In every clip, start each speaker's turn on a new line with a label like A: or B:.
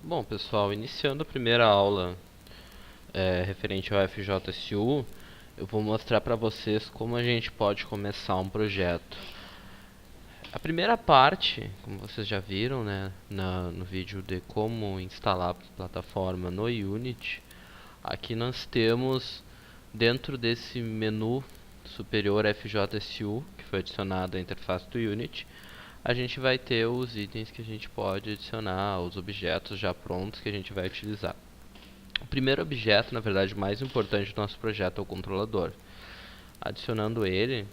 A: Bom, pessoal, iniciando a primeira aula referente ao FJSU, eu vou mostrar para vocês como a gente pode começar um projeto. A primeira parte, como vocês já viram, né, no vídeo de como instalar a plataforma no Unity, aqui nós temos dentro desse menu superior FJSU, que foi adicionado à interface do Unity, a gente vai ter os itens que a gente pode adicionar, os objetos já prontos que a gente vai utilizar. O primeiro objeto, na verdade, mais importante do nosso projeto é o controlador. Adicionando ele,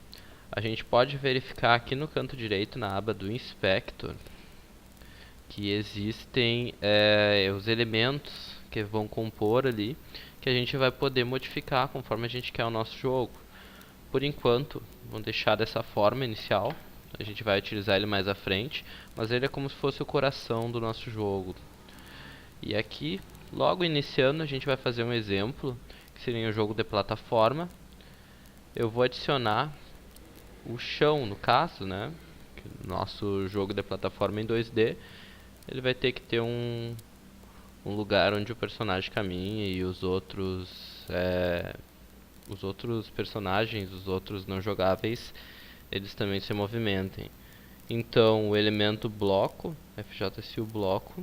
A: a gente pode verificar aqui no canto direito, na aba do Inspector, que existem os elementos que vão compor ali, que a gente vai poder modificar conforme a gente quer o nosso jogo. Por enquanto, vamos deixar dessa forma inicial. A gente vai utilizar ele mais à frente, mas ele é como se fosse o coração do nosso jogo. E aqui, logo iniciando, a gente vai fazer um exemplo, que seria um jogo de plataforma. Eu vou adicionar o chão, no caso, né? Nosso jogo de plataforma em 2D, ele vai ter que ter um lugar onde o personagem caminha e os outros personagens, os outros não jogáveis, eles também se movimentem. Então, o elemento bloco, FJSU bloco,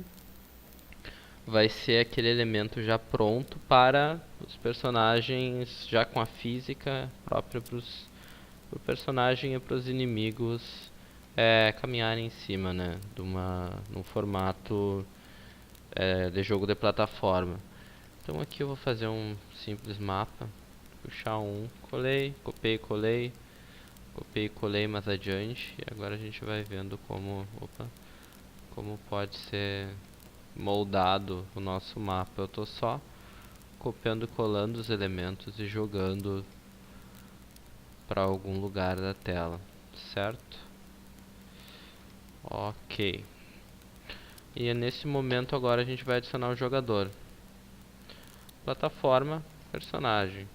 A: vai ser aquele elemento já pronto para os personagens, já com a física própria para o personagem e para os inimigos caminharem em cima, né, num formato de jogo de plataforma. Então aqui eu vou fazer um simples mapa, puxar um, colei, copiei, colei mais adiante, e agora a gente vai vendo como pode ser moldado o nosso mapa. Eu estou só copiando e colando os elementos e jogando para algum lugar da tela, certo? Ok. E é nesse momento agora a gente vai adicionar o jogador. Plataforma, personagem.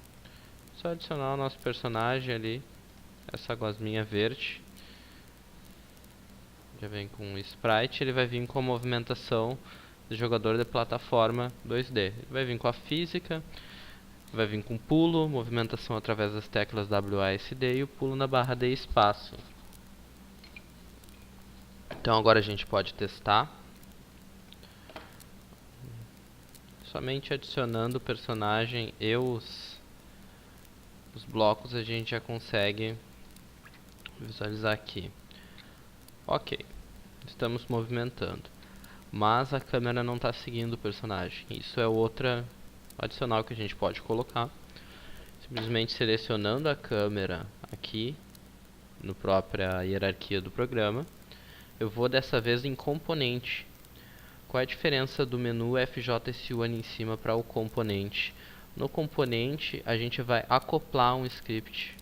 A: Só adicionar o nosso personagem ali, essa gosminha verde. Já vem com um sprite, ele vai vir com a movimentação do jogador de plataforma 2D. Ele vai vir com a física, vai vir com pulo, movimentação através das teclas WASD e o pulo na barra de espaço. Então agora a gente pode testar. Somente adicionando o personagem e os blocos a gente já consegue visualizar aqui. Ok, estamos movimentando, mas a câmera não está seguindo o personagem. Isso é outra adicional que a gente pode colocar. Simplesmente selecionando a câmera aqui, no própria hierarquia do programa. Eu vou dessa vez em componente. Qual é a diferença do menu FJSU ali em cima para o componente? No componente, a gente vai acoplar um script.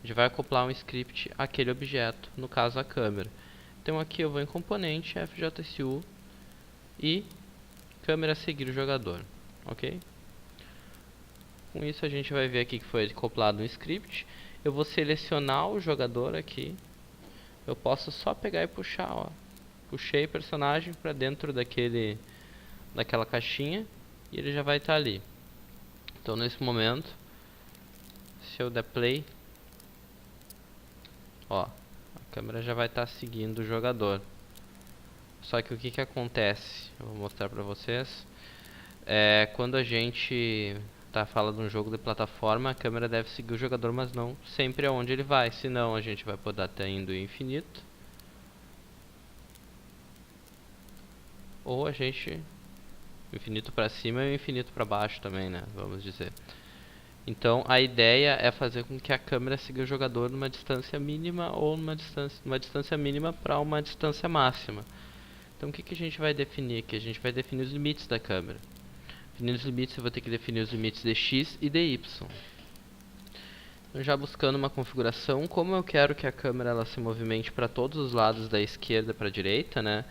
A: A gente vai acoplar um script àquele objeto, no caso a câmera. Então aqui eu vou em componente, FJSU e câmera seguir o jogador, ok? Com isso a gente vai ver aqui que foi acoplado um script. Eu vou selecionar o jogador aqui. Eu posso só pegar e puxar, ó. Puxei o personagem para dentro daquela caixinha e ele já vai estar ali. Então nesse momento, se eu der play, ó, a câmera já vai estar seguindo o jogador. Só que o que acontece? Eu vou mostrar para vocês. Quando a gente fala de um jogo de plataforma, a câmera deve seguir o jogador, mas não sempre aonde ele vai. Senão a gente vai poder estar indo infinito. Ou a gente infinito para cima e infinito para baixo também, né? Vamos dizer. Então a ideia é fazer com que a câmera siga o jogador numa distância mínima ou numa distância mínima para uma distância máxima. Então o que a gente vai definir aqui? A gente vai definir os limites da câmera. Definindo os limites, eu vou ter que definir os limites de x e de y. Então, já buscando uma configuração, como eu quero que a câmera ela se movimente para todos os lados da esquerda para a direita, né?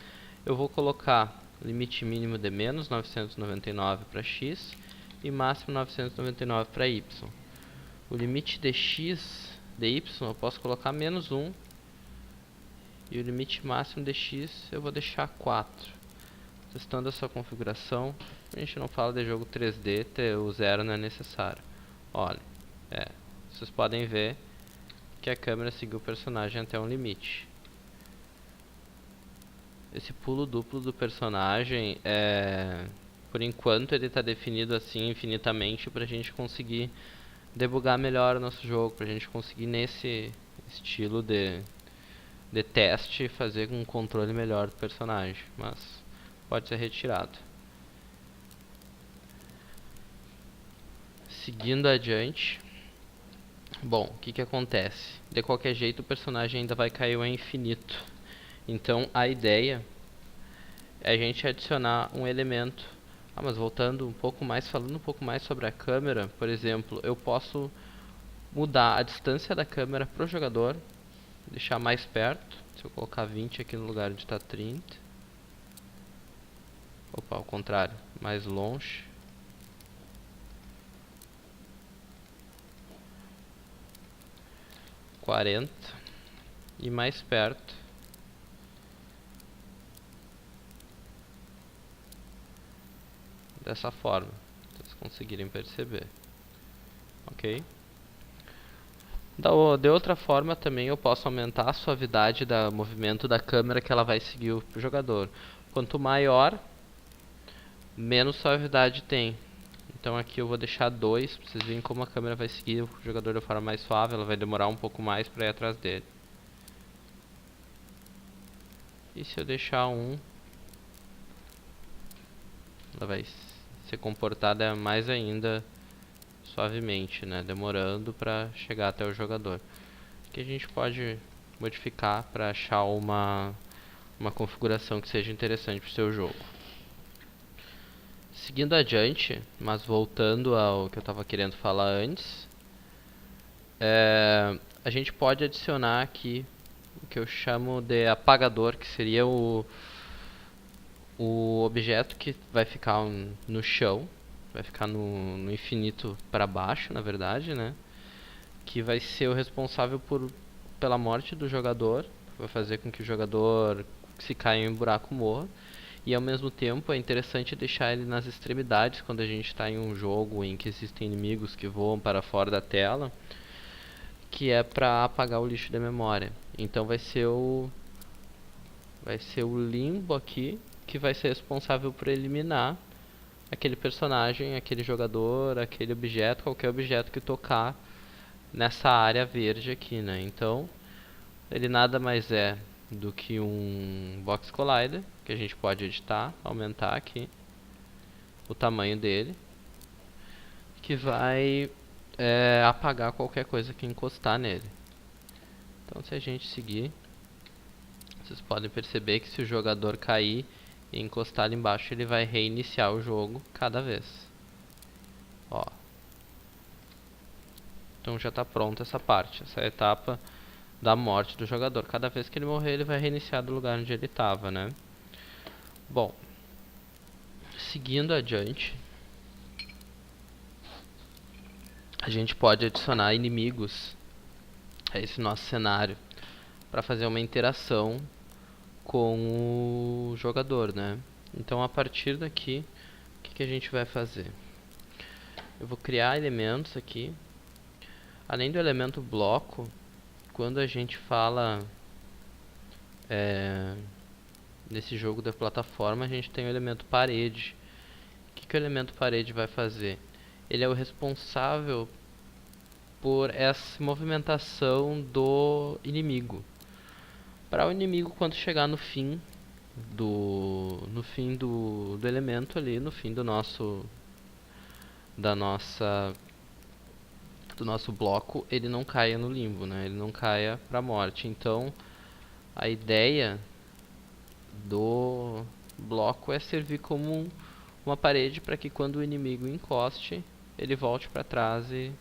A: Eu vou colocar limite mínimo de menos 999 para x e máximo 999 para y. O limite de x de y eu posso colocar menos 1 e o limite máximo de x eu vou deixar 4. Testando essa configuração, a gente não fala de jogo 3D, o 0 não é necessário. Olha, vocês podem ver que a câmera seguiu o personagem até um limite. Esse pulo duplo do personagem, por enquanto ele está definido assim infinitamente para a gente conseguir debugar melhor o nosso jogo, para a gente conseguir nesse estilo de teste fazer um controle melhor do personagem, mas pode ser retirado. Seguindo adiante, bom, o que acontece? De qualquer jeito o personagem ainda vai cair ao infinito. Então a ideia é a gente adicionar um elemento. Mas voltando um pouco mais, falando um pouco mais sobre a câmera, por exemplo, eu posso mudar a distância da câmera para o jogador, deixar mais perto. Se eu colocar 20 aqui no lugar de estar 30. Opa, ao contrário, mais longe. E mais perto. Dessa forma, se vocês conseguirem perceber. Ok? De outra forma também eu posso aumentar a suavidade do movimento da câmera que ela vai seguir o jogador. Quanto maior, menos suavidade tem. Então aqui eu vou deixar 2, para vocês verem como a câmera vai seguir o jogador de forma mais suave. Ela vai demorar um pouco mais para ir atrás dele. E se eu deixar 1, ela vai ser comportada mais ainda suavemente, né? Demorando para chegar até o jogador. Que a gente pode modificar para achar uma configuração que seja interessante para o seu jogo. Seguindo adiante, mas voltando ao que eu estava querendo falar antes, a gente pode adicionar aqui o que eu chamo de apagador, que seria o objeto que vai ficar no chão, vai ficar no infinito para baixo, na verdade, né? Que vai ser o responsável pela morte do jogador, vai fazer com que o jogador, se cair em um buraco, morra. E ao mesmo tempo é interessante deixar ele nas extremidades quando a gente está em um jogo em que existem inimigos que voam para fora da tela, que é para apagar o lixo da memória. Então vai ser o limbo aqui que vai ser responsável por eliminar aquele personagem, aquele jogador, aquele objeto, qualquer objeto que tocar nessa área verde aqui, né? Então ele nada mais é do que um Box Collider, que a gente pode editar, aumentar aqui o tamanho dele, que vai apagar qualquer coisa que encostar nele. Então se a gente seguir, vocês podem perceber que se o jogador cair e encostar ali embaixo, ele vai reiniciar o jogo cada vez. Ó. Então já está pronta essa parte, essa etapa da morte do jogador. Cada vez que ele morrer, ele vai reiniciar do lugar onde ele estava, né? Bom, seguindo adiante, a gente pode adicionar inimigos a esse nosso cenário para fazer uma interação com o jogador, né? Então a partir daqui, o que a gente vai fazer? Eu vou criar elementos aqui. Além do elemento bloco, quando a gente fala nesse jogo da plataforma, a gente tem o elemento parede. O que o elemento parede vai fazer? Ele é o responsável por essa movimentação do inimigo. Para o inimigo, quando chegar no fim do elemento ali, no fim do nosso bloco, ele não caia no limbo, né? Ele não caia para a morte. Então a ideia do bloco é servir como uma parede para que quando o inimigo encoste, ele volte para trás e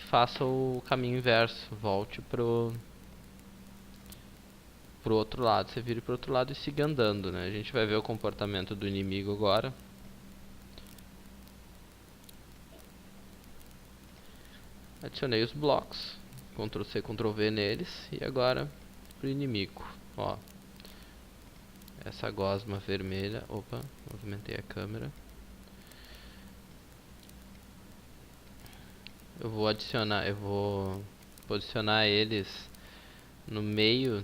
A: faça o caminho inverso, volte pro outro lado. Você vira pro outro lado e siga andando, né? A gente vai ver o comportamento do inimigo agora. Adicionei os blocos, Ctrl C, Ctrl V neles, e agora pro inimigo, ó. essa gosma vermelha. Opa, movimentei a câmera. Eu vou posicionar eles no meio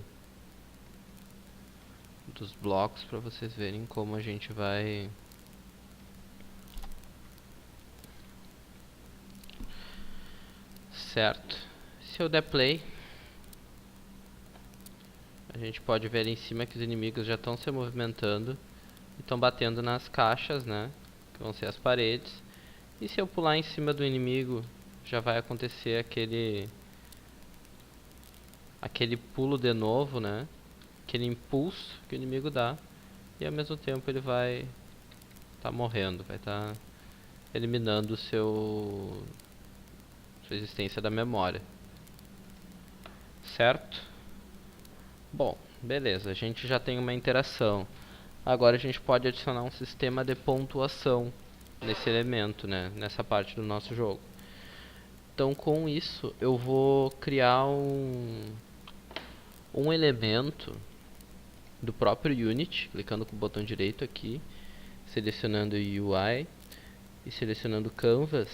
A: dos blocos para vocês verem como a gente vai certo. Se eu der play, a gente pode ver ali em cima que os inimigos já estão se movimentando e estão batendo nas caixas, né, que vão ser as paredes. E se eu pular em cima do inimigo, já vai acontecer aquele pulo de novo, né, aquele impulso que o inimigo dá, e ao mesmo tempo ele vai estar morrendo, vai estar eliminando sua existência da memória. Certo? Bom, beleza, a gente já tem uma interação. Agora a gente pode adicionar um sistema de pontuação nesse elemento, né, nessa parte do nosso jogo. Então com isso eu vou criar um elemento do próprio Unity, clicando com o botão direito aqui, selecionando UI e selecionando Canvas.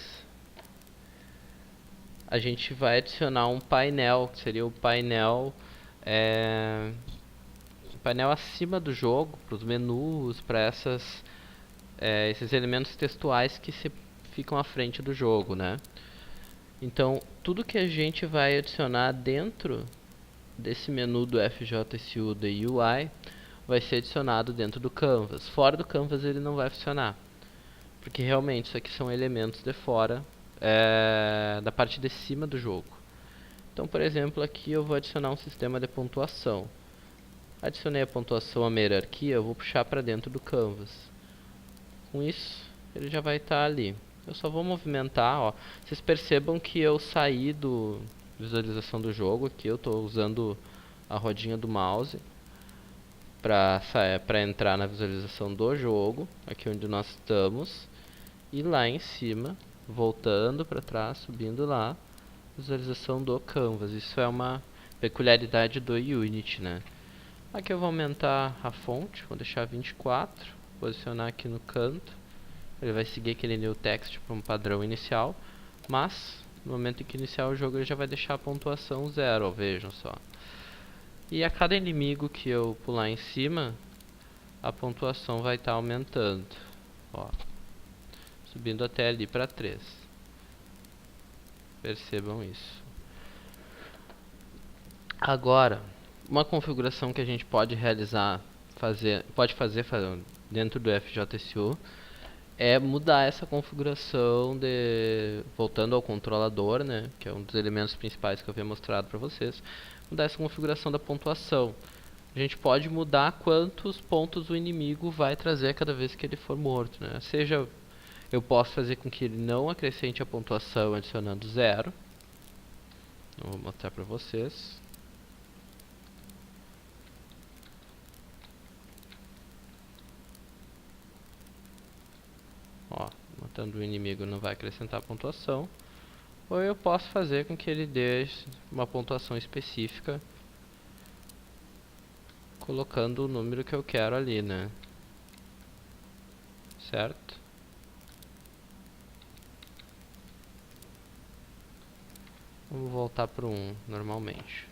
A: A gente vai adicionar um painel, que seria o painel acima do jogo, para os menus, para esses elementos textuais que ficam à frente do jogo, né? Então, tudo que a gente vai adicionar dentro desse menu do FJSU da UI vai ser adicionado dentro do Canvas. Fora do Canvas ele não vai funcionar, porque realmente isso aqui são elementos de fora da parte de cima do jogo. Então, por exemplo, aqui eu vou adicionar um sistema de pontuação. Adicionei a pontuação à minha hierarquia, eu vou puxar para dentro do Canvas. Com isso, ele já vai estar ali. Eu só vou movimentar, ó. Vocês percebam que eu saí do visualização do jogo aqui, eu estou usando a rodinha do mouse para entrar na visualização do jogo, aqui onde nós estamos, e lá em cima, voltando para trás, subindo lá, visualização do Canvas. Isso é uma peculiaridade do Unity, né? Aqui eu vou aumentar a fonte, vou deixar 24, posicionar aqui no canto. Ele vai seguir aquele new text para um padrão inicial, mas no momento em que iniciar o jogo ele já vai deixar a pontuação 0, ó, vejam só. E a cada inimigo que eu pular em cima, a pontuação vai estar aumentando, ó, subindo até ali para 3. Percebam isso. Agora, uma configuração que a gente pode fazer dentro do FJSU é mudar essa configuração voltando ao controlador, né, que é um dos elementos principais que eu havia mostrado para vocês, mudar essa configuração da pontuação. A gente pode mudar quantos pontos o inimigo vai trazer cada vez que ele for morto, né? Seja, eu posso fazer com que ele não acrescente a pontuação adicionando 0. Eu vou mostrar para vocês. Ó, matando o inimigo não vai acrescentar pontuação. Ou eu posso fazer com que ele dê uma pontuação específica, colocando o número que eu quero ali, né? Certo? Vamos voltar para 1 normalmente.